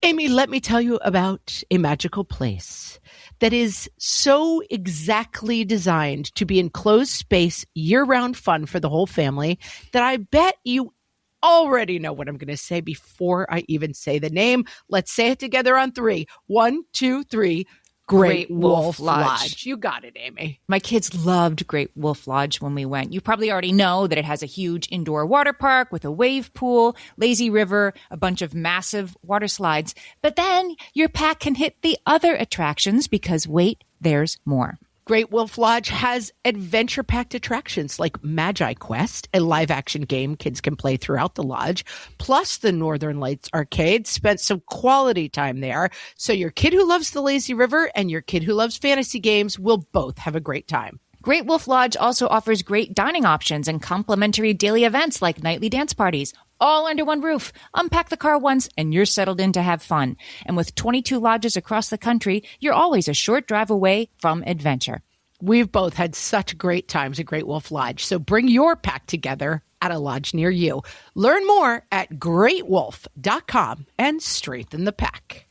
Amy, let me tell you about a magical place that is so exactly designed to be enclosed space, year-round fun for the whole family that I bet you already know what I'm going to say before I even say the name. Let's say it together on 3. 1, 2, 3. Great Wolf Lodge. You got it, Amy. My kids loved Great Wolf Lodge when we went. You probably already know that it has a huge indoor water park with a wave pool, lazy river, a bunch of massive water slides. But then your pack can hit the other attractions because, wait, there's more. Great Wolf Lodge has adventure-packed attractions like Magi Quest, a live-action game kids can play throughout the lodge, plus the Northern Lights Arcade. Spent some quality time there, so your kid who loves the lazy river and your kid who loves fantasy games will both have a great time. Great Wolf Lodge also offers great dining options and complimentary daily events like nightly dance parties, all under one roof. Unpack the car once and you're settled in to have fun. And with 22 lodges across the country, you're always a short drive away from adventure. We've both had such great times at Great Wolf Lodge, so bring your pack together at a lodge near you. Learn more at greatwolf.com and strengthen the pack.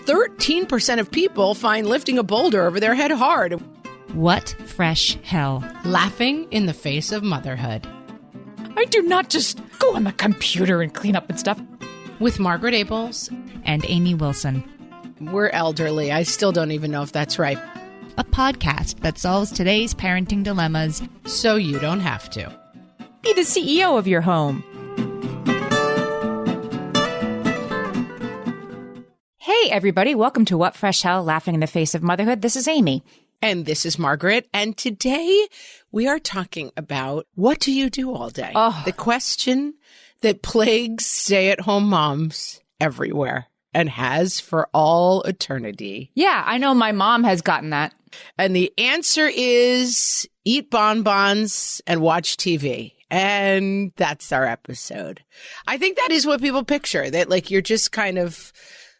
13% of people find lifting a boulder over their head hard. What fresh hell? Laughing in the face of motherhood. I do not just go on the computer and clean up and stuff. With Margaret Abels and Amy Wilson. We're elderly. I still don't even know if that's right. A podcast that solves today's parenting dilemmas so you don't have to. Be the CEO of your home. Hey, everybody. Welcome to What Fresh Hell, Laughing in the Face of Motherhood. This is Amy. And this is Margaret. And today we are talking about what do you do all day? Oh. The question that plagues stay-at-home moms everywhere and has for all eternity. Yeah, I know my mom has gotten that. And the answer is eat bonbons and watch TV. And that's our episode. I think that is what people picture, that like you're just kind of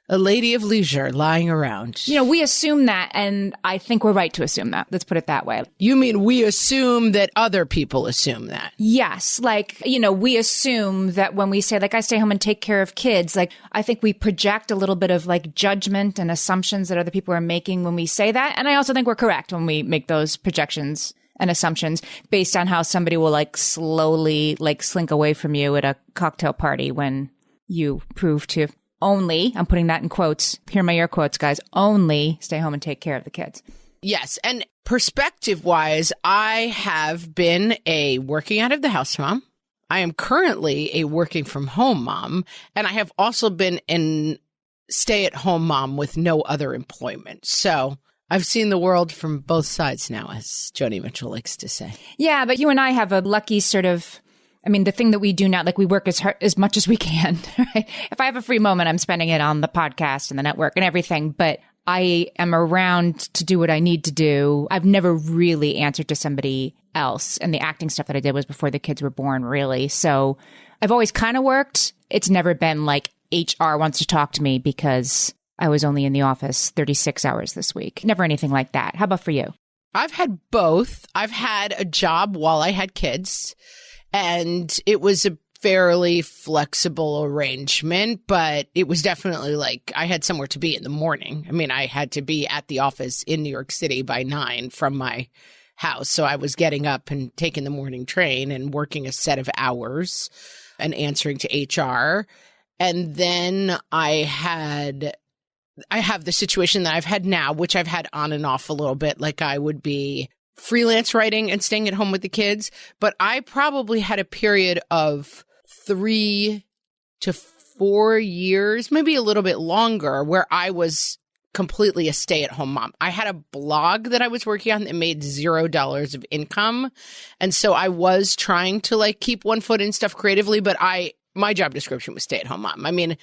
a lady of leisure lying around. You know, we assume that, and I think we're right to assume that. Let's put it that way. You mean we assume that other people assume that? Yes. Like, you know, we assume that when we say, like, I stay home and take care of kids, like, I think we project a little bit of, like, judgment and assumptions that other people are making when we say that. And I also think we're correct when we make those projections and assumptions based on how somebody will, like, slowly, like, slink away from you at a cocktail party when you prove to only, I'm putting that in quotes, here are my air quotes, guys, only stay home and take care of the kids. Yes. And perspective-wise, I have been a working out of the house mom. I am currently a working from home mom. And I have also been a stay-at-home mom with no other employment. So I've seen the world from both sides now, as Joni Mitchell likes to say. Yeah, but you and I have a lucky sort of, I mean, the thing that we do now, like we work as hard, as much as we can, right? If I have a free moment, I'm spending it on the podcast and the network and everything, but I am around to do what I need to do. I've never really answered to somebody else. And the acting stuff that I did was before the kids were born, really. So I've always kind of worked. It's never been like HR wants to talk to me because I was only in the office 36 hours this week. Never anything like that. How about for you? I've had both. I've had a job while I had kids. And it was a fairly flexible arrangement, but it was definitely like I had somewhere to be in the morning. I mean, I had to be at the office in New York City by 9 from my house. So I was getting up and taking the morning train and working a set of hours and answering to HR. And then I have the situation that I've had now, which I've had on and off a little bit. Like I would be freelance writing and staying at home with the kids. But I probably had a period of 3 to 4 years, maybe a little bit longer, where I was completely a stay-at-home mom. I had a blog that I was working on that made $0 of income. And so I was trying to like keep one foot in stuff creatively, but my job description was stay-at-home mom. I mean,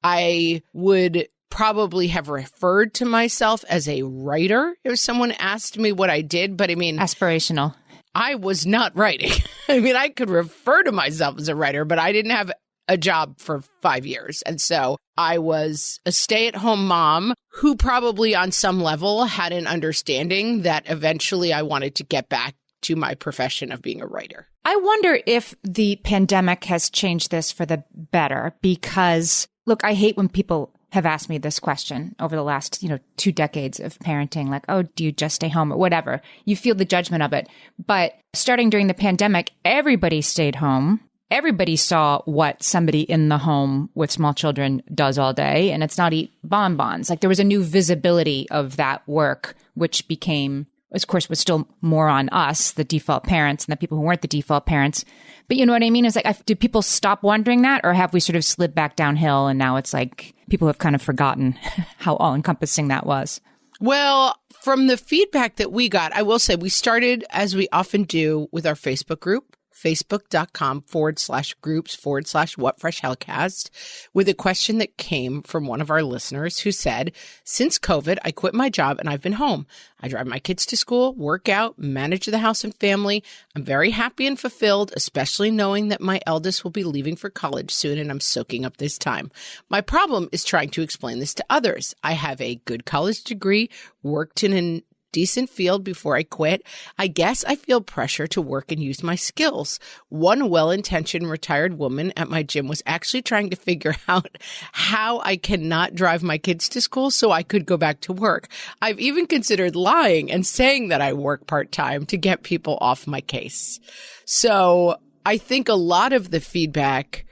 I would probably have referred to myself as a writer if someone asked me what I did. But I mean, aspirational. I was not writing. I mean, I could refer to myself as a writer, but I didn't have a job for 5 years. And so I was a stay-at-home mom who probably on some level had an understanding that eventually I wanted to get back to my profession of being a writer. I wonder if the pandemic has changed this for the better because, look, I hate when people have asked me this question over the last, 2 decades of parenting, like, oh, do you just stay home or whatever? You feel the judgment of it. But starting during the pandemic, everybody stayed home. Everybody saw what somebody in the home with small children does all day, and it's not eat bonbons. Like there was a new visibility of that work, which became, of course, was still more on us, the default parents, and the people who weren't the default parents. But you know what I mean? It's like, did people stop wondering that, or have we sort of slid back downhill, and now it's like people have kind of forgotten how all-encompassing that was? Well, from the feedback that we got, I will say we started, as we often do, with our Facebook group. Facebook.com/groups/WhatFreshHellcast with a question that came from one of our listeners who said, since COVID, I quit my job and I've been home. I drive my kids to school, work out, manage the house and family. I'm very happy and fulfilled, especially knowing that my eldest will be leaving for college soon and I'm soaking up this time. My problem is trying to explain this to others. I have a good college degree, worked in an decent field before I quit. I guess I feel pressure to work and use my skills. One well-intentioned retired woman at my gym was actually trying to figure out how I cannot drive my kids to school so I could go back to work. I've even considered lying and saying that I work part-time to get people off my case. So I think a lot of the feedback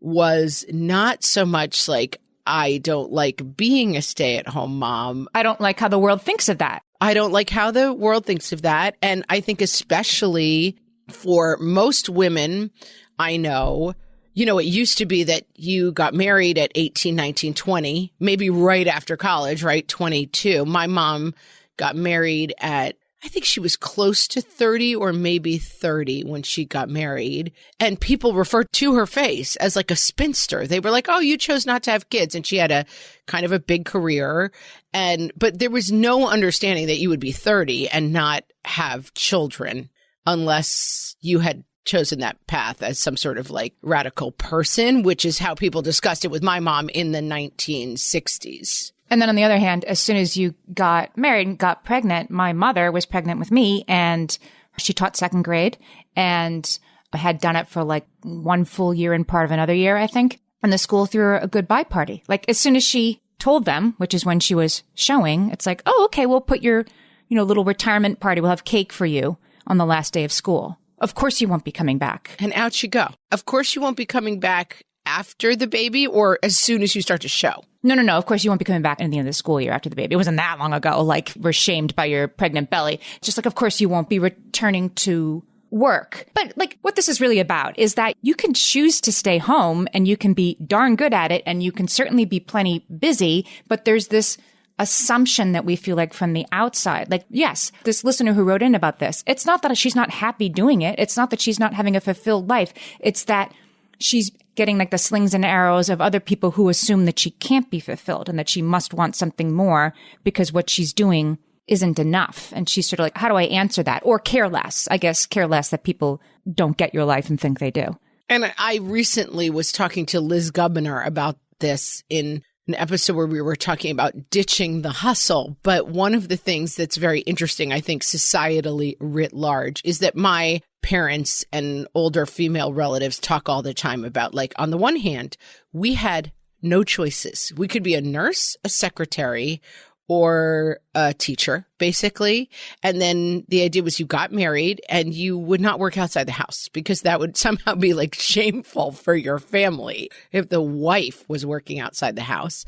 was not so much like, I don't like being a stay-at-home mom. I don't like how the world thinks of that. I don't like how the world thinks of that. And I think especially for most women I know, it used to be that you got married at 18, 19, 20, maybe right after college, right? 22. My mom got married at, I think she was close to 30 or maybe 30 when she got married. And people referred to her face as like a spinster. They were like, oh, you chose not to have kids. And she had a kind of a big career. But there was no understanding that you would be 30 and not have children unless you had chosen that path as some sort of like radical person, which is how people discussed it with my mom in the 1960s. And then on the other hand, as soon as you got married and got pregnant, my mother was pregnant with me and she taught second grade and had done it for like 1 full year and part of another year, I think. And the school threw her a goodbye party. Like as soon as she told them, which is when she was showing, it's like, oh, okay, we'll put your, little retirement party. We'll have cake for you on the last day of school. Of course you won't be coming back. And out you go. Of course you won't be coming back after the baby or as soon as you start to show. No. Of course you won't be coming back at the end of the school year after the baby. It wasn't that long ago, like we're shamed by your pregnant belly. Just like, of course you won't be returning to work. But like what this is really about is that you can choose to stay home and you can be darn good at it and you can certainly be plenty busy, but there's this assumption that we feel like from the outside. Like, yes, this listener who wrote in about this, it's not that she's not happy doing it. It's not that she's not having a fulfilled life. It's that she's getting like the slings and arrows of other people who assume that she can't be fulfilled and that she must want something more because what she's doing isn't enough. And she's sort of like, how do I answer that? Or care less, I guess, care less that people don't get your life and think they do. And I recently was talking to Liz Gubner about this in an episode where we were talking about ditching the hustle. But one of the things that's very interesting, I think, societally writ large, is that my parents and older female relatives talk all the time about, like, on the one hand, we had no choices. We could be a nurse, a secretary, or a teacher, basically. And then the idea was you got married and you would not work outside the house because that would somehow be like shameful for your family if the wife was working outside the house.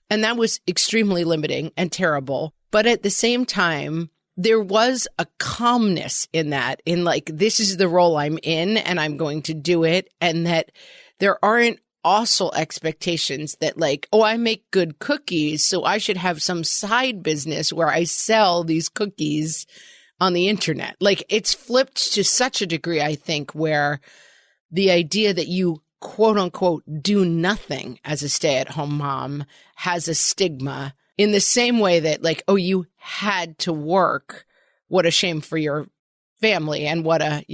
And that was extremely limiting and terrible. But at the same time, there was a calmness in that, in like, this is the role I'm in and I'm going to do it. And that there aren't also expectations that like, oh, I make good cookies, so I should have some side business where I sell these cookies on the internet. Like it's flipped to such a degree, I think, where the idea that you quote unquote do nothing as a stay-at-home mom has a stigma in the same way that like, oh, you had to work. What a shame for your family and what a,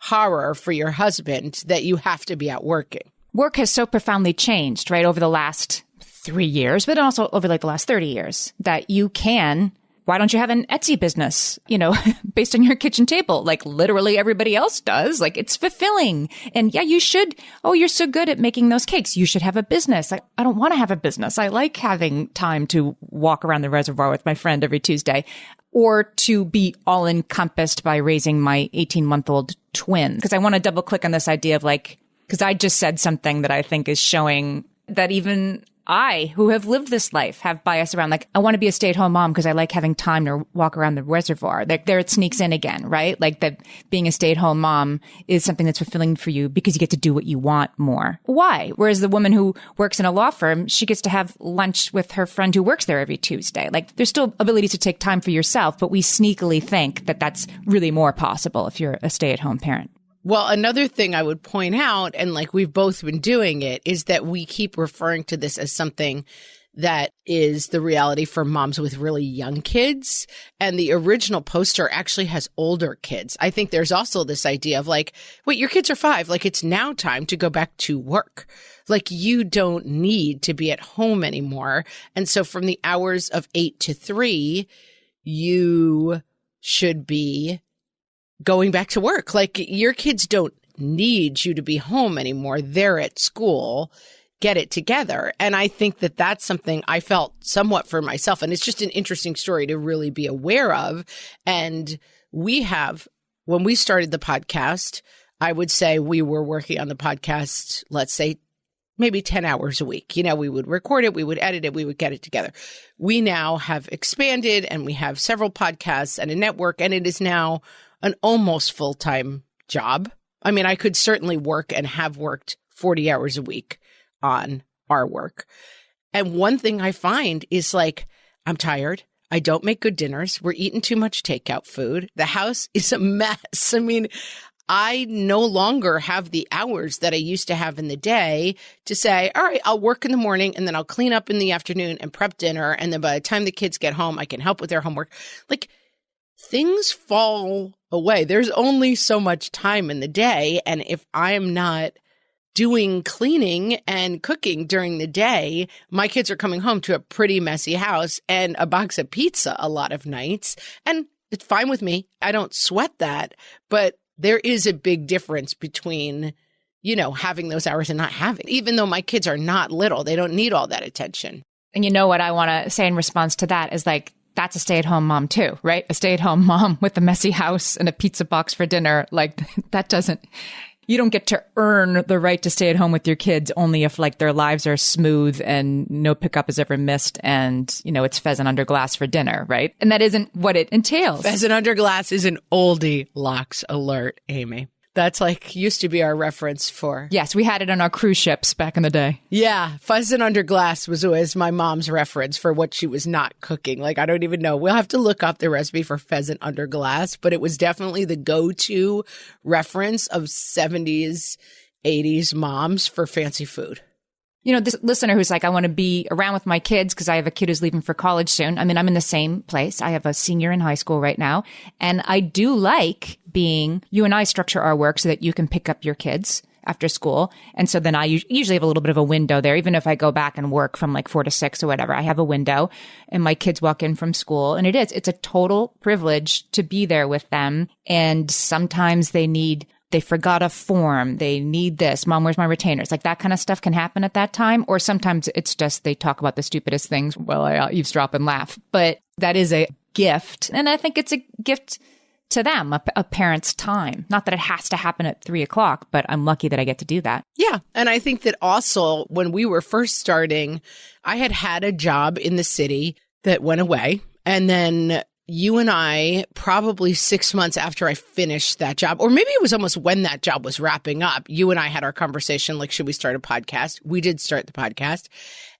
horror for your husband that you have to be out working. Work has so profoundly changed, right, over the last 3 years, but also over like the last 30 years, that you can why don't you have an Etsy business, based on your kitchen table? Like literally everybody else does. Like it's fulfilling. And yeah, you should. Oh, you're so good at making those cakes. You should have a business. I don't want to have a business. I like having time to walk around the reservoir with my friend every Tuesday, or to be all encompassed by raising my 18-month-old twin. Because I want to double click on this idea of because I just said something that I think is showing that even I, who have lived this life, have bias around I want to be a stay-at-home mom because I like having time to walk around the reservoir. There it sneaks in again, right? Like that being a stay-at-home mom is something that's fulfilling for you because you get to do what you want more. Why? Whereas the woman who works in a law firm, she gets to have lunch with her friend who works there every Tuesday. There's still ability to take time for yourself, but we sneakily think that that's really more possible if you're a stay-at-home parent. Well, another thing I would point out, and we've both been doing it, is that we keep referring to this as something that is the reality for moms with really young kids. And the original poster actually has older kids. I think there's also this idea of wait, your kids are 5. It's now time to go back to work. You don't need to be at home anymore. And so from the hours of 8 to 3, you should be going back to work. Your kids don't need you to be home anymore. They're at school. Get it together. And I think that that's something I felt somewhat for myself. And it's just an interesting story to really be aware of. And when we started the podcast, I would say we were working on the podcast, let's say maybe 10 hours a week. We would record it, we would edit it, we would get it together. We now have expanded and we have several podcasts and a network, and it is now an almost full-time job. I mean, I could certainly work and have worked 40 hours a week on our work. And one thing I find is I'm tired. I don't make good dinners. We're eating too much takeout food. The house is a mess. I mean, I no longer have the hours that I used to have in the day to say, all right, I'll work in the morning and then I'll clean up in the afternoon and prep dinner. And then by the time the kids get home, I can help with their homework. Things fall away. There's only so much time in the day. And if I'm not doing cleaning and cooking during the day, my kids are coming home to a pretty messy house and a box of pizza a lot of nights. And it's fine with me. I don't sweat that. But there is a big difference between, having those hours and not having. Even though my kids are not little, they don't need all that attention. And what I want to say in response to that is that's a stay-at-home mom too, right? A stay-at-home mom with a messy house and a pizza box for dinner. You don't get to earn the right to stay at home with your kids only if their lives are smooth and no pickup is ever missed and, it's pheasant under glass for dinner, right? And that isn't what it entails. Pheasant under glass is an oldie locks alert, Amy. That's used to be our reference for. Yes, we had it on our cruise ships back in the day. Yeah. Pheasant under glass was always my mom's reference for what she was not cooking. I don't even know. We'll have to look up the recipe for pheasant under glass, but it was definitely the go-to reference of 70s, 80s moms for fancy food. This listener who's I want to be around with my kids because I have a kid who's leaving for college soon. I mean, I'm in the same place. I have a senior in high school right now. And I do you and I structure our work so that you can pick up your kids after school. And so then I usually have a little bit of a window there. Even if I go back and work from 4 to 6 or whatever, I have a window and my kids walk in from school. And it's a total privilege to be there with them. And sometimes they forgot a form. They need this. Mom, where's my retainers? That kind of stuff can happen at that time. Or sometimes it's just they talk about the stupidest things while I eavesdrop and laugh. But that is a gift. And I think it's a gift to them, a parent's time. Not that it has to happen at 3:00, but I'm lucky that I get to do that. Yeah. And I think that also when we were first starting, I had a job in the city that went away. And then you and I, probably 6 months after I finished that job, or maybe it was almost when that job was wrapping up, you and I had our conversation, should we start a podcast? We did start the podcast.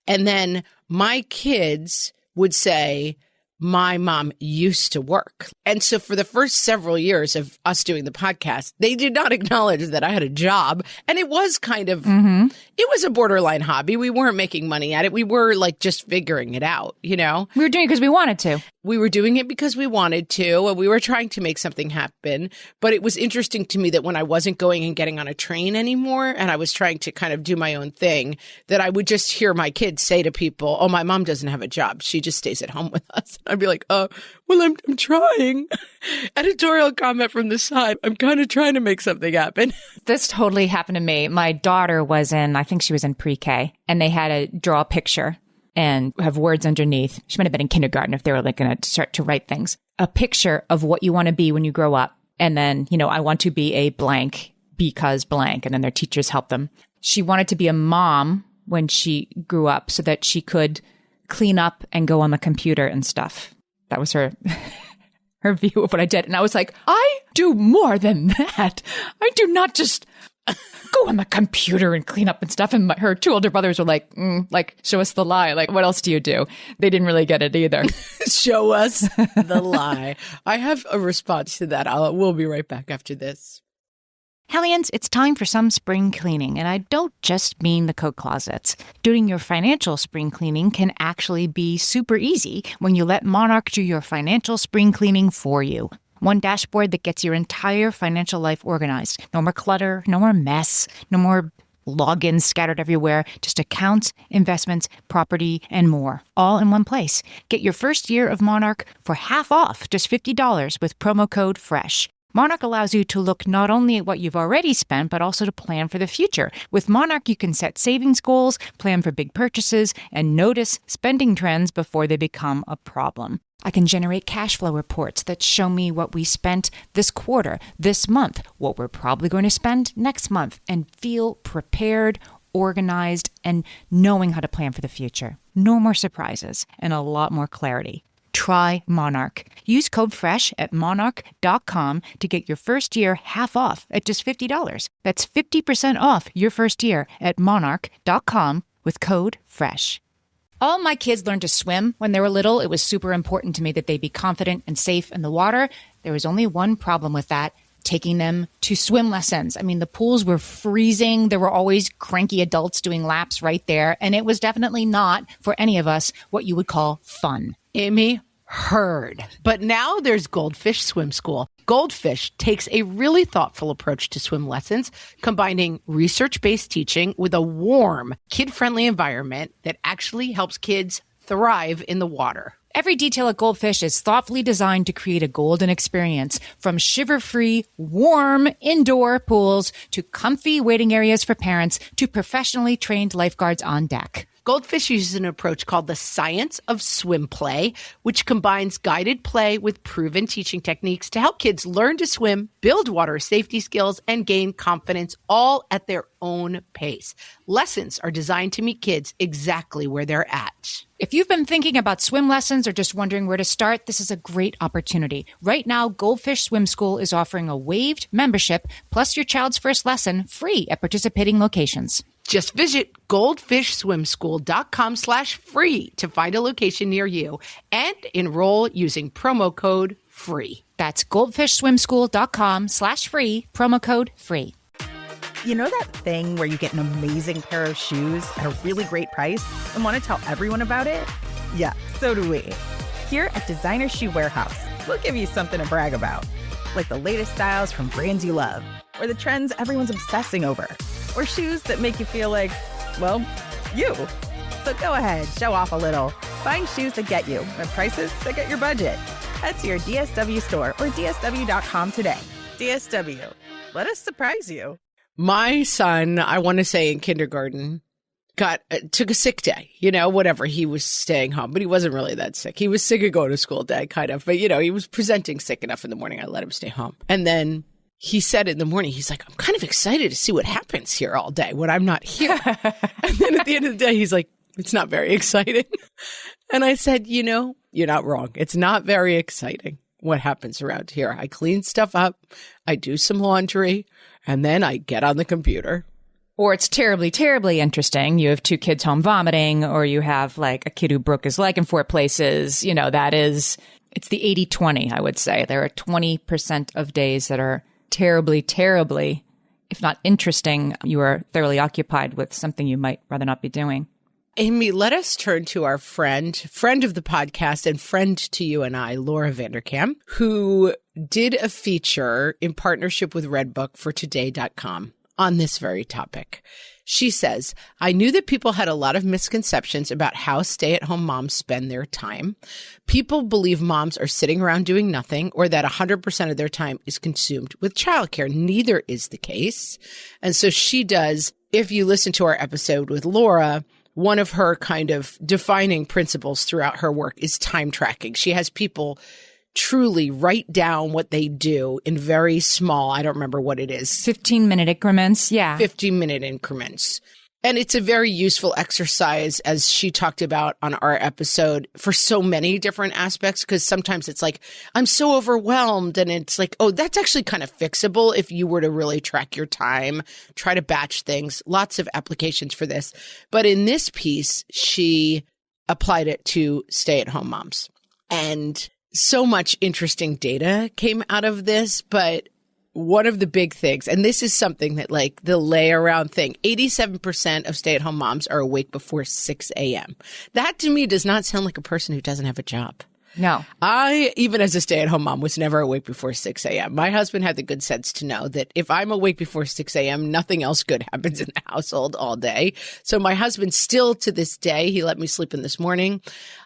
And then my kids would say, my mom used to work. And so for the first several years of us doing the podcast, they did not acknowledge that I had a job. And it was kind of, It was a borderline hobby. We weren't making money at it. We were like just figuring it out, you know? We were doing it because we wanted to. We were doing it because we wanted to, and we were trying to make something happen. But it was interesting to me that when I wasn't going and getting on a train anymore, and I was trying to kind of do my own thing, that I would just hear my kids say to people, oh, my mom doesn't have a job. She just stays at home with us. I'd be like, well, I'm trying. Editorial comment from the side. I'm kind of trying to make something happen. This totally happened to me. My daughter was I think she was in pre-K, and they had to draw a picture and have words underneath. She might have been in kindergarten if they were like going to start to write things. A picture of what you want to be when you grow up. And then, I want to be a blank because blank. And then their teachers help them. She wanted to be a mom when she grew up so that she could clean up and go on the computer and stuff. That was her view of what I did. And I was like, I do more than that. I do not just go on the computer and clean up and stuff. And her two older brothers were like, show us the lie. Like, what else do you do? They didn't really get it either. Show us the lie. I have a response to that. We'll be right back after this. Hellions, it's time for some spring cleaning, and I don't just mean the coat closets. Doing your financial spring cleaning can actually be super easy when you let Monarch do your financial spring cleaning for you. One dashboard that gets your entire financial life organized. No more clutter, no more mess, no more logins scattered everywhere, just accounts, investments, property, and more, all in one place. Get your first year of Monarch for half off, just $50 with promo code FRESH. Monarch allows you to look not only at what you've already spent, but also to plan for the future. With Monarch, you can set savings goals, plan for big purchases, and notice spending trends before they become a problem. I can generate cash flow reports that show me what we spent this quarter, this month, what we're probably going to spend next month, and feel prepared, organized, and knowing how to plan for the future. No more surprises and a lot more clarity. Try Monarch. Use code FRESH at monarch.com to get your first year half off at just $50. That's 50% off your first year at monarch.com with code FRESH. All my kids learned to swim when they were little. It was super important to me that they be confident and safe in the water. There was only one problem with that: taking them to swim lessons. I mean, the pools were freezing. There were always cranky adults doing laps right there. And it was definitely not, for any of us, what you would call fun. Amy, heard. But now there's Goldfish Swim School. Goldfish takes a really thoughtful approach to swim lessons, combining research-based teaching with a warm, kid-friendly environment that actually helps kids thrive in the water. Every detail at Goldfish is thoughtfully designed to create a golden experience, from shiver-free, warm indoor pools to comfy waiting areas for parents to professionally trained lifeguards on deck. Goldfish uses an approach called the science of swim play, which combines guided play with proven teaching techniques to help kids learn to swim, build water safety skills, and gain confidence, all at their own pace. Lessons are designed to meet kids exactly where they're at. If you've been thinking about swim lessons or just wondering where to start, this is a great opportunity. Right now, Goldfish Swim School is offering a waived membership plus your child's first lesson free at participating locations. Just visit goldfishswimschool.com/free to find a location near you and enroll using promo code FREE. That's goldfishswimschool.com/free, promo code FREE. You know that thing where you get an amazing pair of shoes at a really great price and want to tell everyone about it? Yeah, so do we. Here at Designer Shoe Warehouse, we'll give you something to brag about, like the latest styles from brands you love, or the trends everyone's obsessing over, or shoes that make you feel like, well, you. So go ahead, show off a little. Find shoes that get you at prices that get your budget. Head to your DSW store or DSW.com today. DSW, let us surprise you. My son, I want to say in kindergarten, took a sick day, whatever. He was staying home, but he wasn't really that sick. He was sick of going to school day, kind of. But, he was presenting sick enough in the morning. I let him stay home. And then he said in the morning, he's like, I'm kind of excited to see what happens here all day when I'm not here. And then at the end of the day, he's like, it's not very exciting. And I said, you're not wrong. It's not very exciting what happens around here. I clean stuff up. I do some laundry. And then I get on the computer. Or it's terribly, terribly interesting. You have two kids home vomiting, or you have like a kid who broke his leg in 4 places. It's the 80-20, I would say. There are 20% of days that are terribly, terribly if not interesting, you are thoroughly occupied with something you might rather not be doing. Amy, let us turn to our friend of the podcast and friend to you and I, Laura Vanderkam, who did a feature in partnership with Redbook for Today.com on this very topic. She says, I knew that people had a lot of misconceptions about how stay-at-home moms spend their time. People believe moms are sitting around doing nothing or that 100% of their time is consumed with childcare. Neither is the case. And so she does, if you listen to our episode with Laura, one of her kind of defining principles throughout her work is time tracking. She has people truly write down what they do in very small, I don't remember what it is. 15-minute increments. Yeah. 15-minute increments. And it's a very useful exercise, as she talked about on our episode, for so many different aspects, because sometimes it's like, I'm so overwhelmed. And it's like, oh, that's actually kind of fixable if you were to really track your time, try to batch things. Lots of applications for this. But in this piece, she applied it to stay-at-home moms. And so much interesting data came out of this, but one of the big things, and this is something that like the lay around thing, 87% of stay-at-home moms are awake before 6 a.m. That to me does not sound like a person who doesn't have a job. No. I, even as a stay-at-home mom, was never awake before 6 a.m. My husband had the good sense to know that if I'm awake before 6 a.m., nothing else good happens in the household all day. So my husband still to this day, he let me sleep in this morning.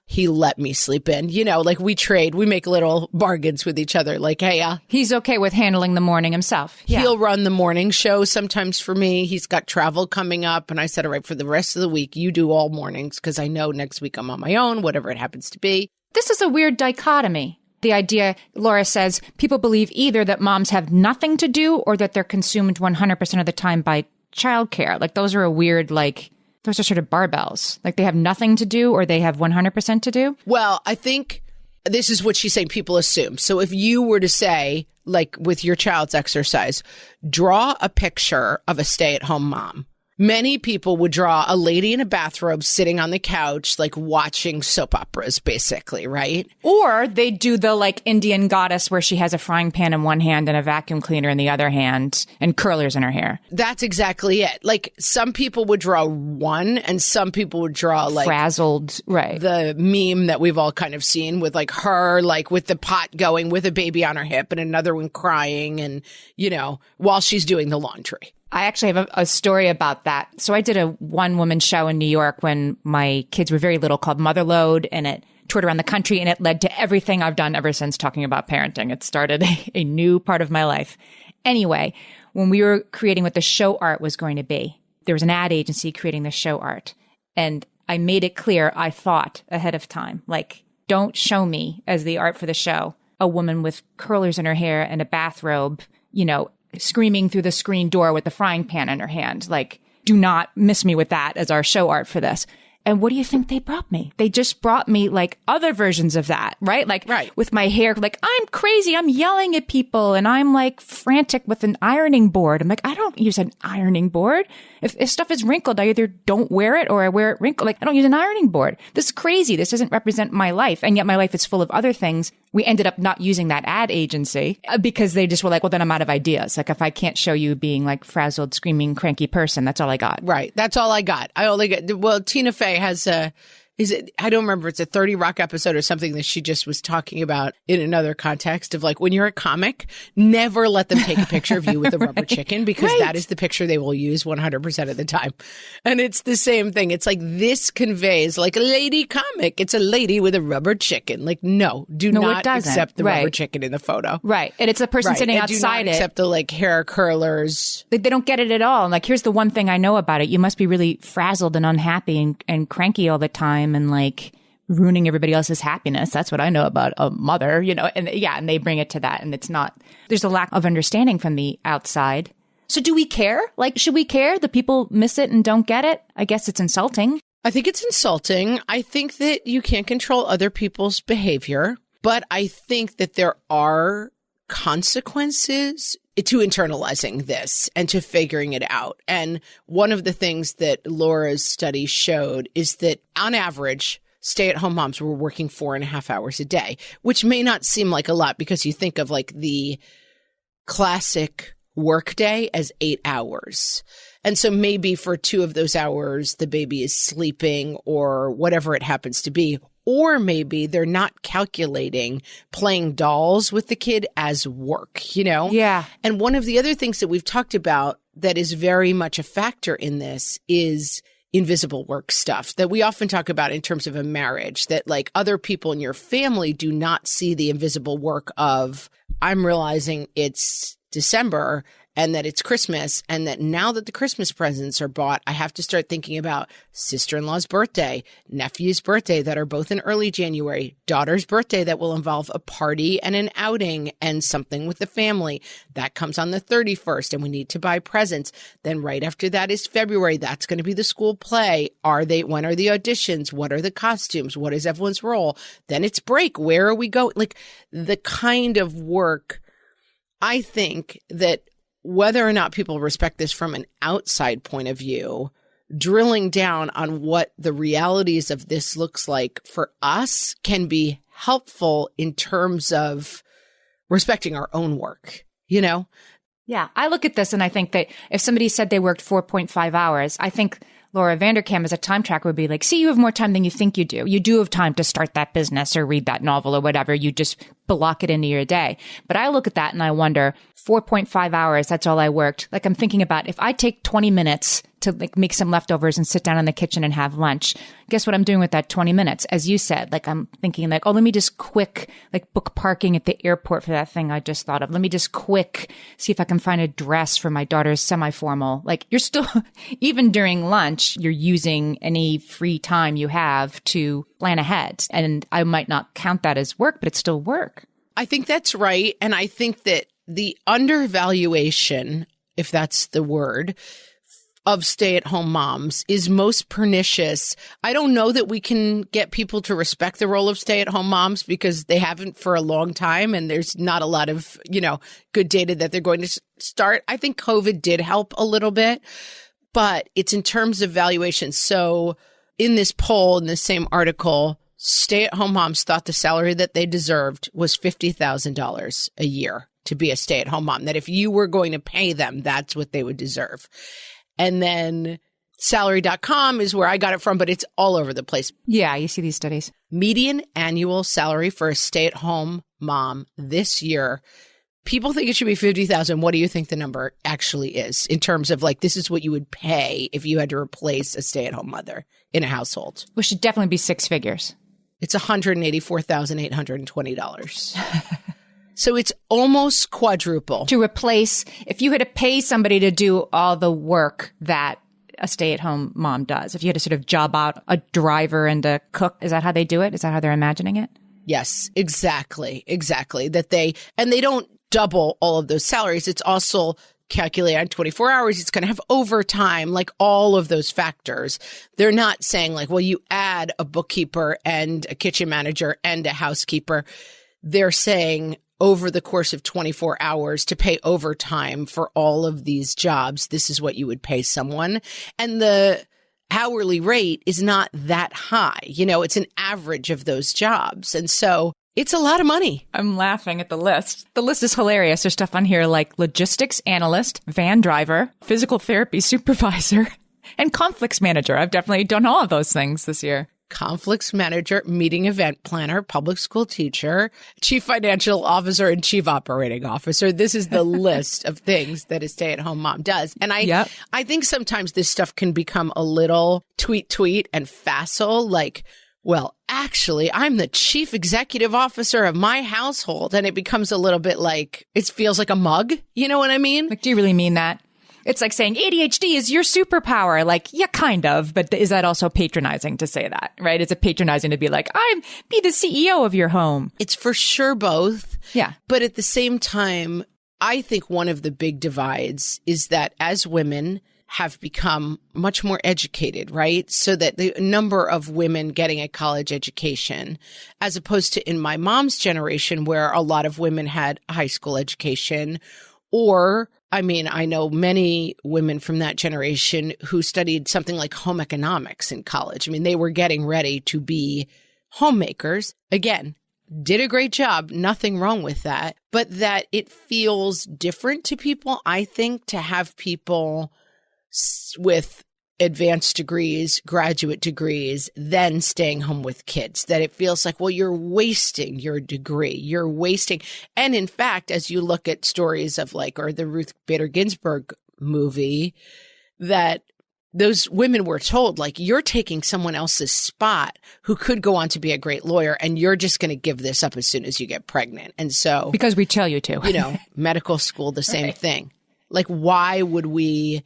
He let me sleep in. You know, like we trade, we make little bargains with each other. Like, hey, he's okay with handling the morning himself. Yeah. He'll run the morning show sometimes for me. He's got travel coming up. And I said, all right, for the rest of the week, you do all mornings because I know next week I'm on my own, whatever it happens to be. This is a weird dichotomy. The idea, Laura says, people believe either that moms have nothing to do or that they're consumed 100% of the time by childcare. Like those are a weird, like, those are sort of barbells. Like they have nothing to do or they have 100% to do. Well, I think this is what she's saying people assume. So if you were to say, like with your child's exercise, draw a picture of a stay-at-home mom. Many people would draw a lady in a bathrobe sitting on the couch, like watching soap operas, basically, right? Or they do the like Indian goddess where she has a frying pan in one hand and a vacuum cleaner in the other hand and curlers in her hair. That's exactly it. Like some people would draw one and some people would draw like frazzled, right? The meme that we've all kind of seen with like her, like with the pot going with a baby on her hip and another one crying and, you know, while she's doing the laundry. I actually have a story about that. So I did a one-woman show in New York when my kids were very little called Motherload, and it toured around the country, and it led to everything I've done ever since talking about parenting. It started a new part of my life. Anyway, when we were creating what the show art was going to be, there was an ad agency creating the show art, and I made it clear, I thought ahead of time, like, don't show me as the art for the show a woman with curlers in her hair and a bathrobe, you know, screaming through the screen door with the frying pan in her hand. Like, do not miss me with that as our show art for this. And what do you think they brought me? They just brought me like other versions of that, right? Like with my hair, like I'm crazy. I'm yelling at people and I'm like frantic with an ironing board. I'm like, I don't use an ironing board. If stuff is wrinkled, I either don't wear it or I wear it wrinkled. Like I don't use an ironing board. This is crazy. This doesn't represent my life. And yet my life is full of other things. We ended up not using that ad agency because they just were like, well, then I'm out of ideas. Like if I can't show you being like frazzled, screaming, cranky person, that's all I got. Right. That's all I got. I only got, well, Tina Fey has I don't remember, it's a 30 Rock episode or something that she just was talking about in another context of like, when you're a comic, never let them take a picture of you with a rubber chicken because that is the picture they will use 100% of the time. And it's the same thing. It's like this conveys like a lady comic. It's a lady with a rubber chicken. Like, no, do not accept the rubber chicken in the photo. Right. And it's a person sitting and outside do not accept the like hair curlers. They don't get it at all. And like, here's the one thing I know about it. You must be really frazzled and unhappy and cranky all the time. And like ruining everybody else's happiness. That's what I know about a mother, you know, and they bring it to that. And it's not, there's a lack of understanding from the outside. So do we care? Like, should we care that people miss it and don't get it? I guess it's insulting. I think it's insulting. I think that you can't control other people's behavior, but I think that there are consequences to internalizing this and to figuring it out. And one of the things that Laura's study showed is that on average, stay-at-home moms were working 4.5 hours a day, which may not seem like a lot because you think of like the classic workday as 8 hours. And so maybe for 2 of those hours, the baby is sleeping or whatever it happens to be. Or maybe they're not calculating playing dolls with the kid as work, you know? Yeah. And one of the other things that we've talked about that is very much a factor in this is invisible work stuff that we often talk about in terms of a marriage, that like other people in your family do not see the invisible work of, I'm realizing it's December and that it's Christmas, and that now that the Christmas presents are bought, I have to start thinking about sister-in-law's birthday, nephew's birthday that are both in early January, daughter's birthday that will involve a party and an outing and something with the family. That comes on the 31st, and we need to buy presents. Then right after that is February. That's going to be the school play. When are the auditions? What are the costumes? What is everyone's role? Then it's break. Where are we going? Like the kind of work, I think that whether or not people respect this from an outside point of view, drilling down on what the realities of this looks like for us can be helpful in terms of respecting our own work, you know? Yeah. I look at this and I think that if somebody said they worked 4.5 hours, I think Laura Vanderkam as a time tracker would be like, see, you have more time than you think you do. You do have time to start that business or read that novel or whatever. You just block it into your day. But I look at that and I wonder, 4.5 hours, that's all I worked. Like I'm thinking about if I take 20 minutes to like make some leftovers and sit down in the kitchen and have lunch, guess what I'm doing with that 20 minutes? As you said, like I'm thinking like, oh, let me just quick like book parking at the airport for that thing I just thought of. Let me just quick see if I can find a dress for my daughter's semi-formal. Like you're still, even during lunch, you're using any free time you have to plan ahead. And I might not count that as work, but it's still work. I think that's right. And I think that the undervaluation, if that's the word, of stay-at-home moms is most pernicious. I don't know that we can get people to respect the role of stay-at-home moms because they haven't for a long time, and there's not a lot of, good data that they're going to start. I think COVID did help a little bit, but it's in terms of valuation. So in this poll, in the same article, stay-at-home moms thought the salary that they deserved was $50,000 a year to be a stay-at-home mom, that if you were going to pay them, that's what they would deserve. And then salary.com is where I got it from, but it's all over the place. Yeah, you see these studies. Median annual salary for a stay-at-home mom this year, people think it should be $50,000. What do you think the number actually is in terms of like, this is what you would pay if you had to replace a stay-at-home mother in a household? Which should definitely be 6 figures. It's $184,820. So it's almost quadruple. To replace, if you had to pay somebody to do all the work that a stay-at-home mom does, if you had to sort of job out a driver and a cook, is that how they do it? Is that how they're imagining it? Yes, exactly. That they don't double all of those salaries. It's also calculated on 24 hours. It's going to have overtime, like all of those factors. They're not saying like, well, you add a bookkeeper and a kitchen manager and a housekeeper. They're saying over the course of 24 hours to pay overtime for all of these jobs, this is what you would pay someone. And the hourly rate is not that high. It's an average of those jobs. And so it's a lot of money. I'm laughing at the list. The list is hilarious. There's stuff on here like logistics analyst, van driver, physical therapy supervisor, and conflicts manager. I've definitely done all of those things this year. Conflicts manager, meeting event planner, public school teacher, chief financial officer, and chief operating officer. This is the list of things that a stay-at-home mom does. And I think sometimes this stuff can become a little tweet and facile, like, well, actually, I'm the chief executive officer of my household. And it becomes a little bit like, it feels like a mug. You know what I mean? Like, do you really mean that? It's like saying ADHD is your superpower. Like, yeah, kind of. But is that also patronizing to say that, right? Is it patronizing to be like, be the CEO of your home? It's for sure both. Yeah. But at the same time, I think one of the big divides is that as women have become much more educated, right? So that the number of women getting a college education, as opposed to in my mom's generation, where a lot of women had a high school education, or I know many women from that generation who studied something like home economics in college. They were getting ready to be homemakers. Again, did a great job. Nothing wrong with that. But that it feels different to people, I think, to have people with advanced degrees, graduate degrees, then staying home with kids, that it feels like, well, you're wasting your degree. You're wasting. And in fact, as you look at stories of or the Ruth Bader Ginsburg movie, that those women were told, you're taking someone else's spot who could go on to be a great lawyer, and you're just going to give this up as soon as you get pregnant. And so, because we tell you to, medical school, the same thing. Why would we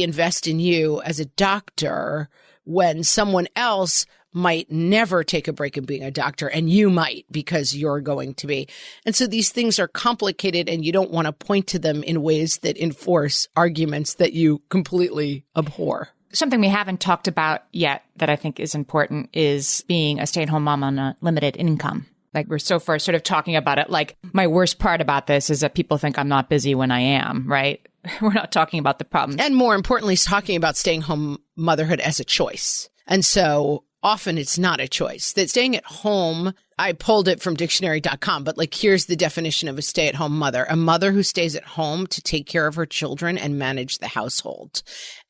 invest in you as a doctor when someone else might never take a break in being a doctor, and you might because you're going to be? And so these things are complicated, and you don't want to point to them in ways that enforce arguments that you completely abhor. Something we haven't talked about yet that I think is important is being a stay-at-home mom on a limited income. We're so far sort of talking about it. My worst part about this is that people think I'm not busy when I am, right? We're not talking about the problem. And more importantly, talking about staying home motherhood as a choice. And so often it's not a choice. That staying at home, I pulled it from dictionary.com, but here's the definition of a stay-at-home mother: a mother who stays at home to take care of her children and manage the household.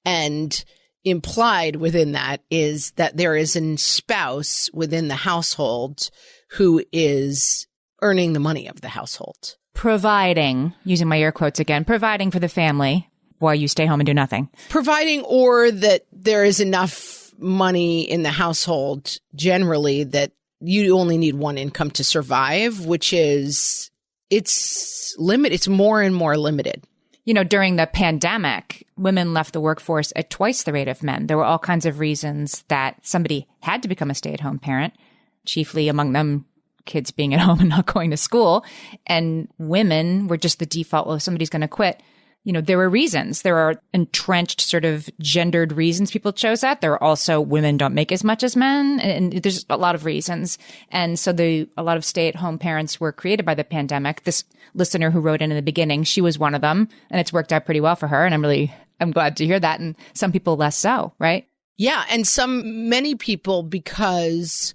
And implied within that is that there is a spouse within the household who is earning the money of the household. Providing, using my air quotes again, providing for the family while you stay home and do nothing. Providing, or that there is enough money in the household generally that you only need one income to survive, which is, it's more and more limited. During the pandemic, women left the workforce at twice the rate of men. There were all kinds of reasons that somebody had to become a stay-at-home parent, chiefly among them kids being at home and not going to school. And women were just the default. Well, if somebody's going to quit, there were reasons. There are entrenched sort of gendered reasons people chose that. There are also women don't make as much as men. And there's a lot of reasons. And so a lot of stay-at-home parents were created by the pandemic. This listener who wrote in the beginning, she was one of them, and it's worked out pretty well for her. And I'm glad to hear that. And some people less so, right? Yeah. And many people, because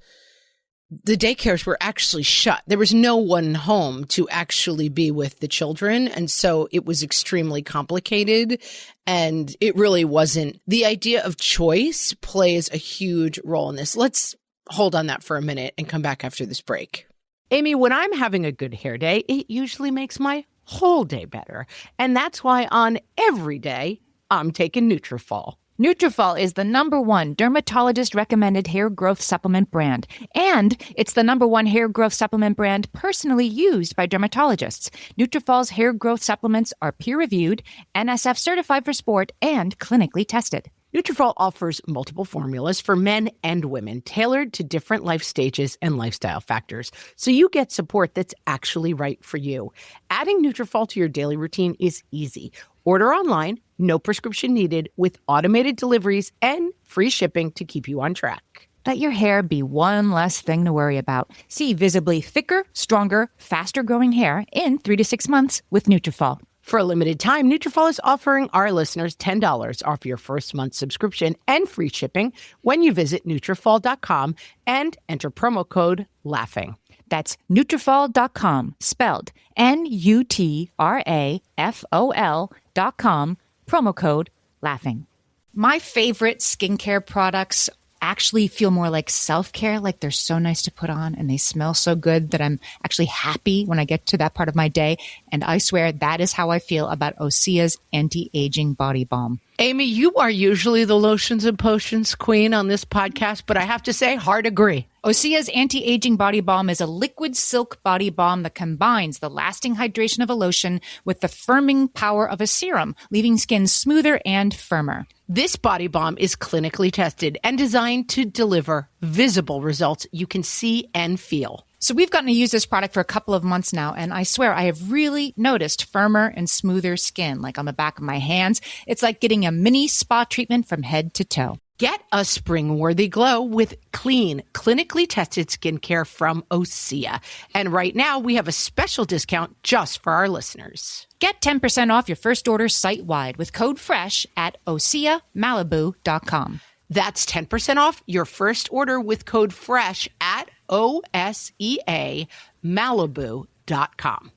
the daycares were actually shut. There was no one home to actually be with the children. And so it was extremely complicated. And it really wasn't. The idea of choice plays a huge role in this. Let's hold on that for a minute and come back after this break. Amy, when I'm having a good hair day, it usually makes my whole day better. And that's why on every day, I'm taking Nutrafol. Nutrafol is the #1 dermatologist-recommended hair growth supplement brand, and it's the #1 hair growth supplement brand personally used by dermatologists. Nutrafol's hair growth supplements are peer-reviewed, NSF certified for sport, and clinically tested. Nutrafol offers multiple formulas for men and women, tailored to different life stages and lifestyle factors, so you get support that's actually right for you. Adding Nutrafol to your daily routine is easy. Order online, no prescription needed, with automated deliveries and free shipping to keep you on track. Let your hair be one less thing to worry about. See visibly thicker, stronger, faster-growing hair in 3 to 6 months with Nutrafol. For a limited time, Nutrafol is offering our listeners $10 off your first month subscription and free shipping when you visit Nutrafol.com and enter promo code LAUGHING. That's Nutrafol.com, spelled Nutrafol.com, promo code LAUGHING. My favorite skincare products actually feel more like self-care, like they're so nice to put on and they smell so good that I'm actually happy when I get to that part of my day. And I swear that is how I feel about Osea's anti-aging body balm. Amy, you are usually the lotions and potions queen on this podcast, but I have to say, hard agree. Osea's anti-aging body balm is a liquid silk body balm that combines the lasting hydration of a lotion with the firming power of a serum, leaving skin smoother and firmer. This body balm is clinically tested and designed to deliver visible results you can see and feel. So we've gotten to use this product for a couple of months now, and I swear I have really noticed firmer and smoother skin, like on the back of my hands. It's like getting a mini spa treatment from head to toe. Get a spring-worthy glow with clean, clinically tested skincare from Osea. And right now, we have a special discount just for our listeners. Get 10% off your first order site-wide with code FRESH at OseaMalibu.com. That's 10% off your first order with code FRESH at OSEA Malibu.com.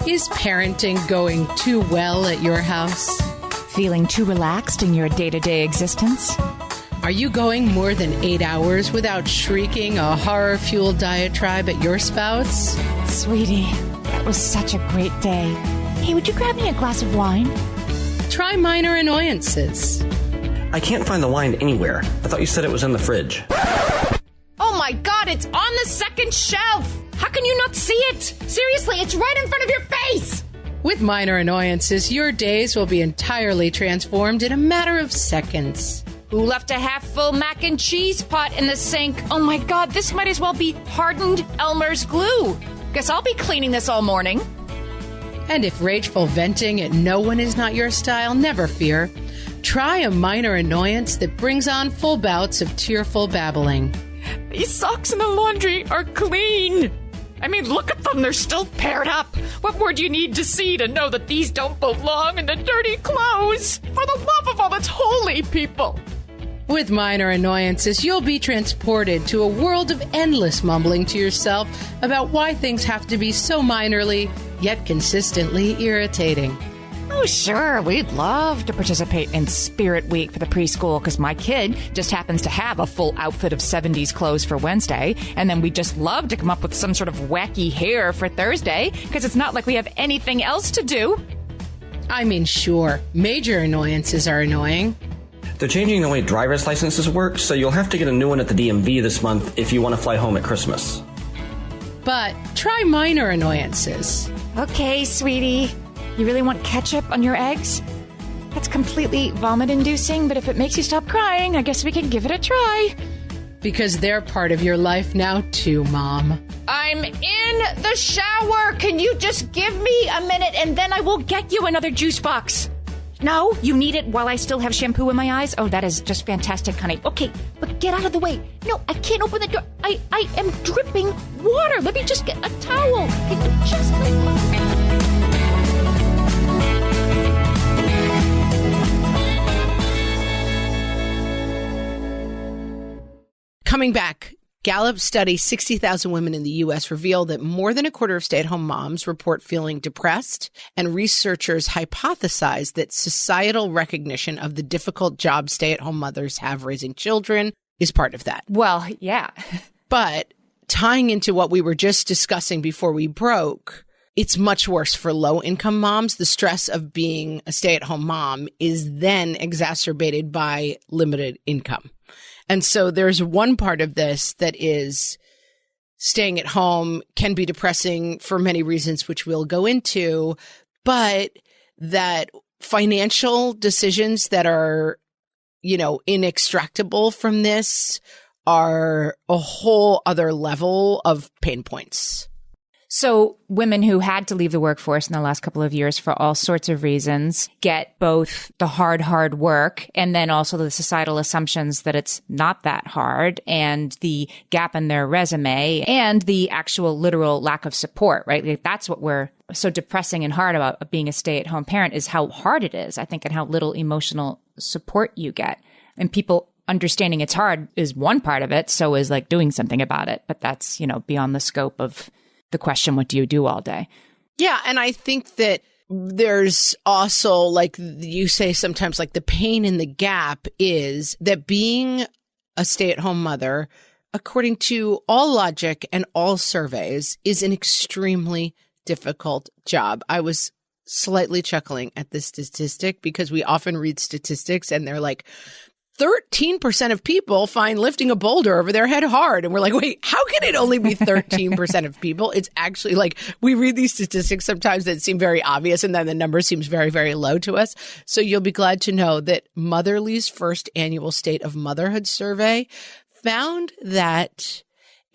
Is parenting going too well at your house? Feeling too relaxed in your day-to-day existence? Are you going more than 8 hours without shrieking a horror-fueled diatribe at your spouse? Sweetie, that was such a great day. Hey, would you grab me a glass of wine? Try minor annoyances. I can't find the wine anywhere. I thought you said it was in the fridge. Oh my God, it's on the second shelf. How can you not see it? Seriously, it's right in front of your face. With minor annoyances, your days will be entirely transformed in a matter of seconds. Who left a half-full mac and cheese pot in the sink? Oh my God, this might as well be hardened Elmer's glue. Guess I'll be cleaning this all morning. And if rageful venting at no one is not your style, never fear. Try a minor annoyance that brings on full bouts of tearful babbling. These socks in the laundry are clean. I mean, look at them. They're still paired up. What more do you need to see to know that these don't belong in the dirty clothes? For the love of all that's holy, people. With minor annoyances, you'll be transported to a world of endless mumbling to yourself about why things have to be so minorly, yet consistently irritating. Oh, sure. We'd love to participate in Spirit Week for the preschool because my kid just happens to have a full outfit of 70s clothes for Wednesday. And then we just love to come up with some sort of wacky hair for Thursday because it's not like we have anything else to do. I mean, sure, major annoyances are annoying. They're changing the way driver's licenses work, so you'll have to get a new one at the DMV this month if you want to fly home at Christmas. But try minor annoyances. Okay, sweetie. You really want ketchup on your eggs? That's completely vomit-inducing, but if it makes you stop crying, I guess we can give it a try. Because they're part of your life now too, Mom. I'm in the shower. Can you just give me a minute and then I will get you another juice box? No, you need it while I still have shampoo in my eyes? Oh, that is just fantastic, honey. Okay, but get out of the way. No, I can't open the door. I am dripping water. Let me just get a towel. Can you just... Coming back, Gallup study 60,000 women in the U.S. revealed that more than a quarter of stay-at-home moms report feeling depressed, and researchers hypothesize that societal recognition of the difficult job stay-at-home mothers have raising children is part of that. Well, yeah. But tying into what we were just discussing before we broke, it's much worse for low-income moms. The stress of being a stay-at-home mom is then exacerbated by limited income. And so there's one part of this that is staying at home can be depressing for many reasons, which we'll go into, but that financial decisions that are, inextractable from this are a whole other level of pain points. So women who had to leave the workforce in the last couple of years for all sorts of reasons get both the hard work and then also the societal assumptions that it's not that hard and the gap in their resume and the actual literal lack of support, right? Like that's what we're so depressing and hard about being a stay-at-home parent is how hard it is, I think, and how little emotional support you get. And people understanding it's hard is one part of it. So is like doing something about it. But that's, beyond the scope of the question, what do you do all day? Yeah. And I think that there's also, like you say sometimes, like the pain in the gap is that being a stay-at-home mother, according to all logic and all surveys, is an extremely difficult job. I was slightly chuckling at this statistic because we often read statistics and they're like, 13% of people find lifting a boulder over their head hard. And we're like, wait, how can it only be 13% of people? It's actually like we read these statistics sometimes that seem very obvious and then the number seems very, very low to us. So you'll be glad to know that Motherly's first annual State of Motherhood survey found that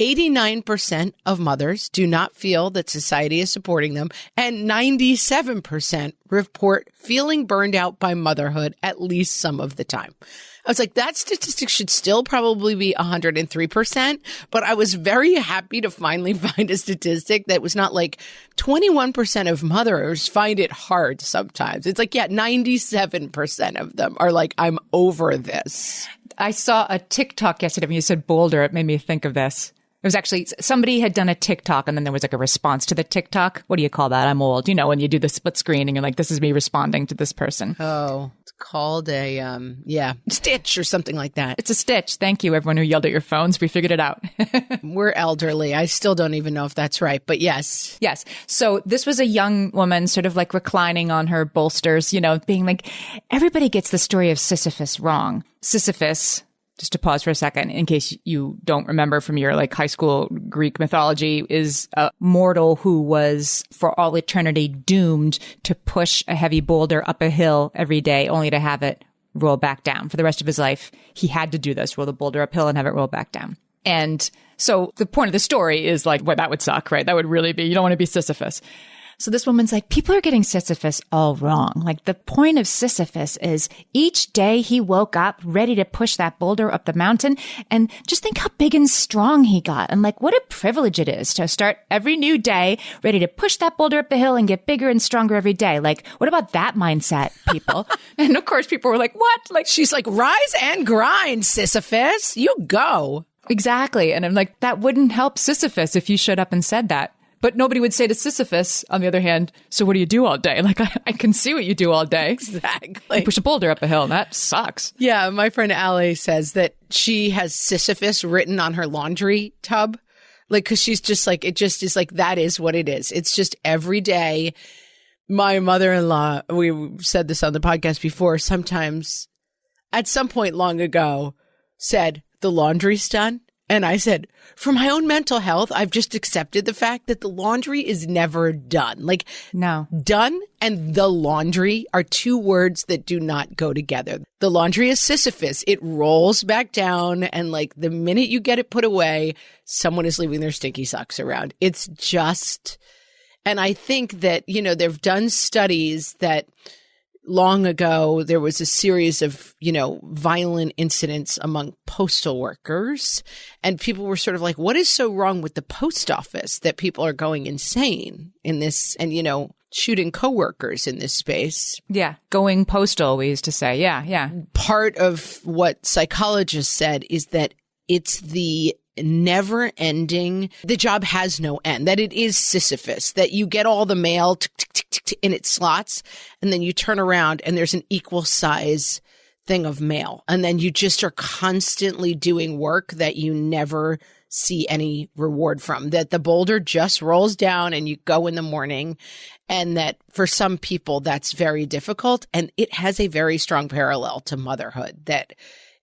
89% of mothers do not feel that society is supporting them, and 97% report feeling burned out by motherhood at least some of the time. I was like, that statistic should still probably be 103%, but I was very happy to finally find a statistic that was not like 21% of mothers find it hard sometimes. It's like, yeah, 97% of them are like, I'm over this. I saw a TikTok yesterday when you said boulder. It made me think of this. It was actually somebody had done a TikTok and then there was like a response to the TikTok. What do you call that? I'm old. You know, when you do the split screen and you're like, this is me responding to this person. Oh, it's called a, stitch or something like that. It's a stitch. Thank you, everyone who yelled at your phones. We figured it out. We're elderly. I still don't even know if that's right, but yes. Yes. So this was a young woman sort of like reclining on her bolsters, you know, being like, everybody gets the story of Sisyphus wrong. Sisyphus, just to pause for a second, in case you don't remember from your like high school Greek mythology, is a mortal who was for all eternity doomed to push a heavy boulder up a hill every day, only to have it roll back down. For the rest of his life, he had to do this, roll the boulder uphill and have it roll back down. And so the point of the story is like, well, that would suck, right? That would really be, you don't want to be Sisyphus. So this woman's like, people are getting Sisyphus all wrong. Like the point of Sisyphus is each day he woke up ready to push that boulder up the mountain. And just think how big and strong he got. And like, what a privilege it is to start every new day ready to push that boulder up the hill and get bigger and stronger every day. Like, what about that mindset, people? And of course, people were like, what? Like, she's like, rise and grind, Sisyphus. You go. Exactly. And I'm like, that wouldn't help Sisyphus if you showed up and said that. But nobody would say to Sisyphus, on the other hand, so what do you do all day? Like, I can see what you do all day. Exactly. You push a boulder up a hill, and that sucks. Yeah, my friend Allie says that she has Sisyphus written on her laundry tub. Like, because she's just like, it just is like, that is what it is. It's just every day. My mother-in-law, we said this on the podcast before, sometimes at some point long ago said, the laundry's done. And I said, for my own mental health, I've just accepted the fact that the laundry is never done. Like, no, done and the laundry are two words that do not go together. The laundry is Sisyphus. It rolls back down. And like the minute you get it put away, someone is leaving their stinky socks around. It's just, and I think that, you know, they've done studies that long ago, there was a series of, you know, violent incidents among postal workers. And people were sort of like, what is so wrong with the post office that people are going insane in this and, you know, shooting coworkers in this space? Yeah. Going postal, we used to say. Yeah. Yeah. Part of what psychologists said is that it's the never ending, the job has no end, that it is Sisyphus, that you get all the mail in its slots and then you turn around and there's an equal size thing of mail. And then you just are constantly doing work that you never see any reward from, that the boulder just rolls down and you go in the morning. And that for some people, that's very difficult. And it has a very strong parallel to motherhood, that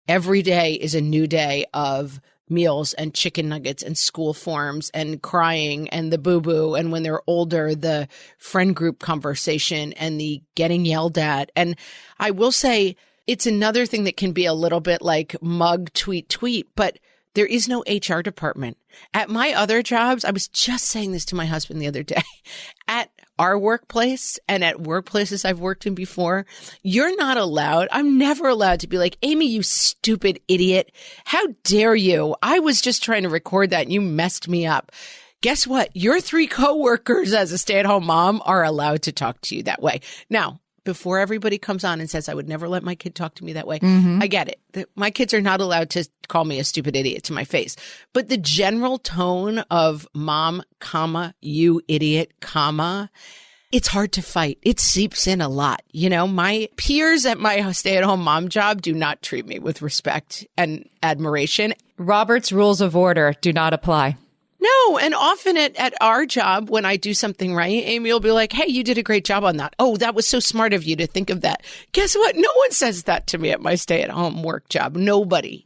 every day is a new day of meals and chicken nuggets and school forms and crying and the boo-boo. And when they're older, the friend group conversation and the getting yelled at. And I will say it's another thing that can be a little bit like mug, tweet, but there is no HR department. At my other jobs, I was just saying this to my husband the other day, at our workplace and at workplaces I've worked in before, you're not allowed. I'm never allowed to be like, Amy, you stupid idiot. How dare you? I was just trying to record that and you messed me up. Guess what? Your 3 coworkers as a stay-at-home mom are allowed to talk to you that way. Now, before everybody comes on and says, I would never let my kid talk to me that way. I get it. My kids are not allowed to call me a stupid idiot to my face. But the general tone of mom, comma, you idiot, comma, it's hard to fight. It seeps in a lot. You know, my peers at my stay-at-home mom job do not treat me with respect and admiration. Robert's rules of order do not apply. No, and often at our job, when I do something right, Amy will be like, hey, you did a great job on that. Oh, that was so smart of you to think of that. Guess what? No one says that to me at my stay-at-home work job. Nobody.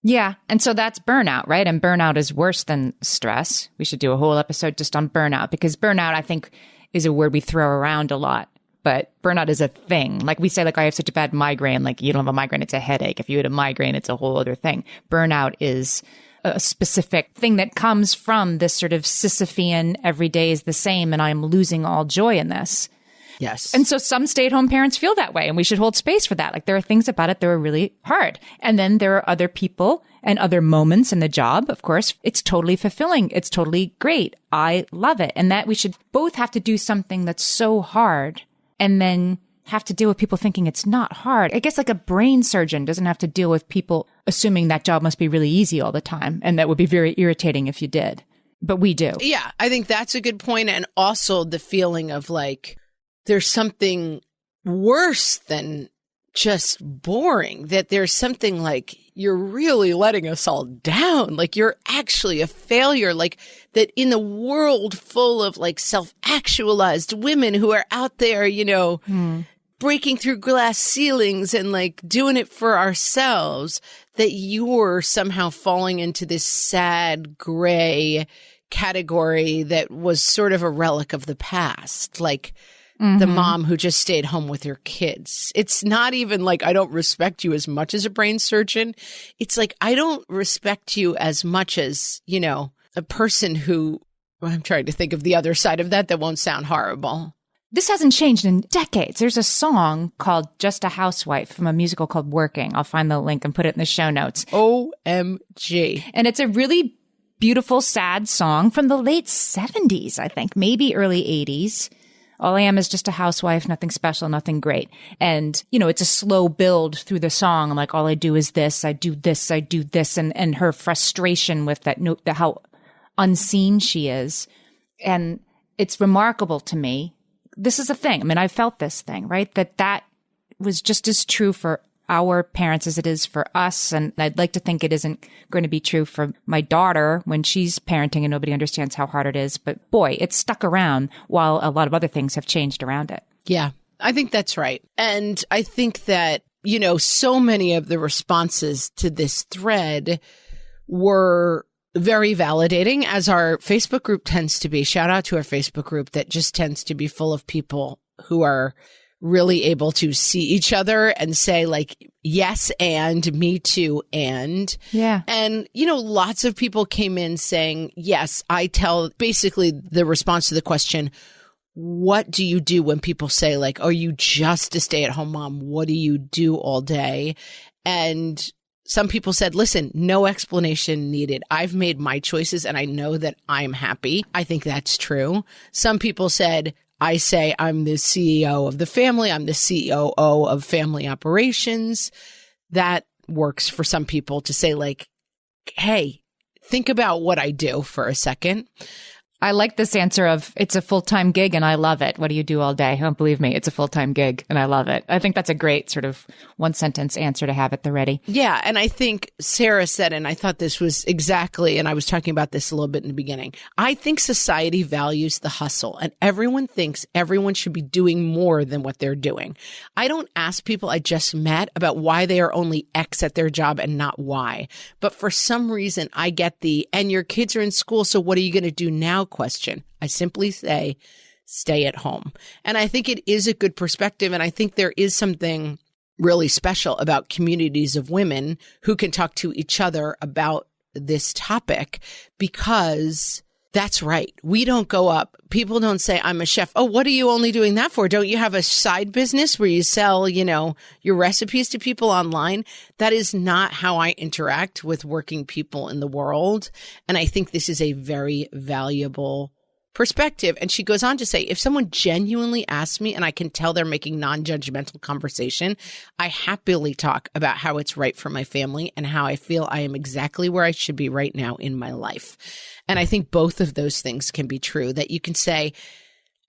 Yeah. And so that's burnout, right? And burnout is worse than stress. We should do a whole episode just on burnout, because burnout, I think, is a word we throw around a lot. But burnout is a thing. Like we say, like, I have such a bad migraine. Like, you don't have a migraine, it's a headache. If you had a migraine, it's a whole other thing. Burnout is a specific thing that comes from this sort of Sisyphean, every day is the same and I'm losing all joy in this. Yes. And so some stay-at-home parents feel that way, and we should hold space for that. Like, there are things about it that are really hard. And then there are other people and other moments in the job. Of course, it's totally fulfilling. It's totally great. I love it. And that we should both have to do something that's so hard and then have to deal with people thinking it's not hard. I guess like a brain surgeon doesn't have to deal with people assuming that job must be really easy all the time. And that would be very irritating if you did. But we do. Yeah, I think that's a good point. And also the feeling of like, there's something worse than just boring, that there's something like you're really letting us all down. Like you're actually a failure. Like that in the world full of like self-actualized women who are out there, you know, breaking through glass ceilings and like doing it for ourselves, that you're somehow falling into this sad gray category that was sort of a relic of the past. Like, the mom who just stayed home with her kids. It's not even like, I don't respect you as much as a brain surgeon. It's like, I don't respect you as much as, you know, a person who, well, I'm trying to think of the other side of that won't sound horrible. This hasn't changed in decades. There's a song called Just a Housewife from a musical called Working. I'll find the link and put it in the show notes. OMG. And it's a really beautiful, sad song from the late 70s, I think, maybe early 80s. All I am is just a housewife, nothing special, nothing great. And, you know, it's a slow build through the song. I'm like, all I do is this, I do this, I do this. And her frustration with that note, how unseen she is. And it's remarkable to me. This is a thing. I mean, I felt this thing, right? That was just as true for our parents as it is for us. And I'd like to think it isn't going to be true for my daughter when she's parenting and nobody understands how hard it is. But boy, it's stuck around while a lot of other things have changed around it. Yeah, I think that's right. And I think that, you know, so many of the responses to this thread were very validating, as our Facebook group tends to be. Shout out to our Facebook group that just tends to be full of people who are really able to see each other and say like, yes, and me too. And, yeah. And, you know, lots of people came in saying, yes, I tell basically the response to the question, what do you do when people say like, are you just a stay at home mom? What do you do all day? And some people said, listen, no explanation needed. I've made my choices and I know that I'm happy. I think that's true. Some people said, I say I'm the CEO of the family. I'm the COO of family operations. That works for some people to say like, hey, think about what I do for a second. I like this answer of it's a full-time gig and I love it. What do you do all day? Don't believe me. It's a full-time gig and I love it. I think that's a great sort of one-sentence answer to have at the ready. Yeah. And I think Sarah said, and I thought this was exactly, and I was talking about this a little bit in the beginning, I think society values the hustle and everyone thinks everyone should be doing more than what they're doing. I don't ask people I just met about why they are only X at their job and not Y. But for some reason, I get the, and your kids are in school, so what are you going to do now question. I simply say, stay at home. And I think it is a good perspective. And I think there is something really special about communities of women who can talk to each other about this topic, because that's right. We don't go up. People don't say, I'm a chef. Oh, what are you only doing that for? Don't you have a side business where you sell, you know, your recipes to people online? That is not how I interact with working people in the world. And I think this is a very valuable perspective. And she goes on to say, if someone genuinely asks me and I can tell they're making non-judgmental conversation, I happily talk about how it's right for my family and how I feel I am exactly where I should be right now in my life. And I think both of those things can be true, that you can say,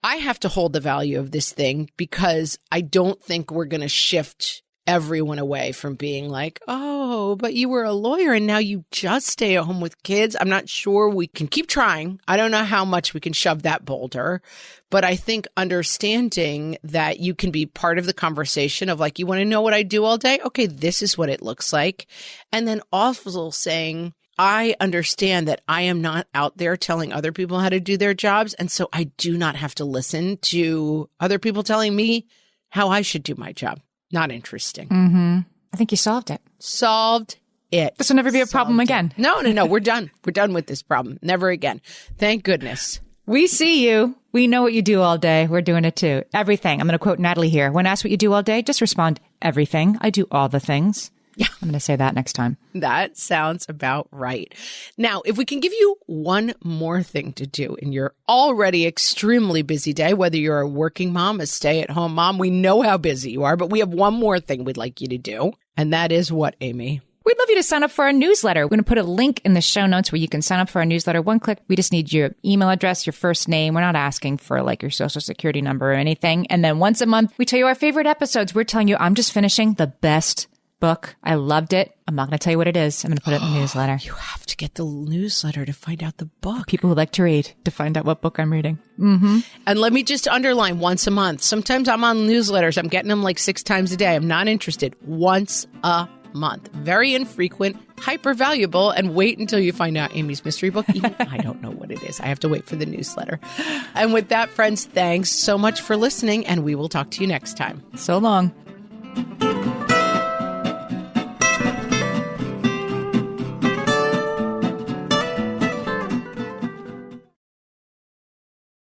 I have to hold the value of this thing because I don't think we're going to shift everyone away from being like, oh, but you were a lawyer and now you just stay at home with kids. I'm not sure we can keep trying. I don't know how much we can shove that boulder, but I think understanding that you can be part of the conversation of like, you want to know what I do all day? Okay, this is what it looks like. And then also saying, I understand that I am not out there telling other people how to do their jobs. And so I do not have to listen to other people telling me how I should do my job. Not interesting. Mm-hmm. I think you solved it. Solved it. This will never be a problem again. No. We're done. We're done with this problem. Never again. Thank goodness. We see you. We know what you do all day. We're doing it too. Everything. I'm going to quote Natalie here. When asked what you do all day, just respond, everything. I do all the things. Yeah. I'm going to say that next time. That sounds about right. Now, if we can give you one more thing to do in your already extremely busy day, whether you're a working mom, a stay-at-home mom, we know how busy you are, but we have one more thing we'd like you to do. And that is what, Amy? We'd love you to sign up for our newsletter. We're going to put a link in the show notes where you can sign up for our newsletter. One click. We just need your email address, your first name. We're not asking for like your social security number or anything. And then once a month, we tell you our favorite episodes. We're telling you, I'm just finishing the best book. I loved it. I'm not going to tell you what it is. I'm going to put it in the newsletter. You have to get the newsletter to find out the book. People who like to read to find out what book I'm reading. Mm-hmm. And let me just underline once a month. Sometimes I'm on newsletters. I'm getting them like 6 times a day. I'm not interested. Once a month. Very infrequent, hyper valuable, and wait until you find out Amy's mystery book. Even I don't know what it is. I have to wait for the newsletter. And with that, friends, thanks so much for listening, and we will talk to you next time. So long.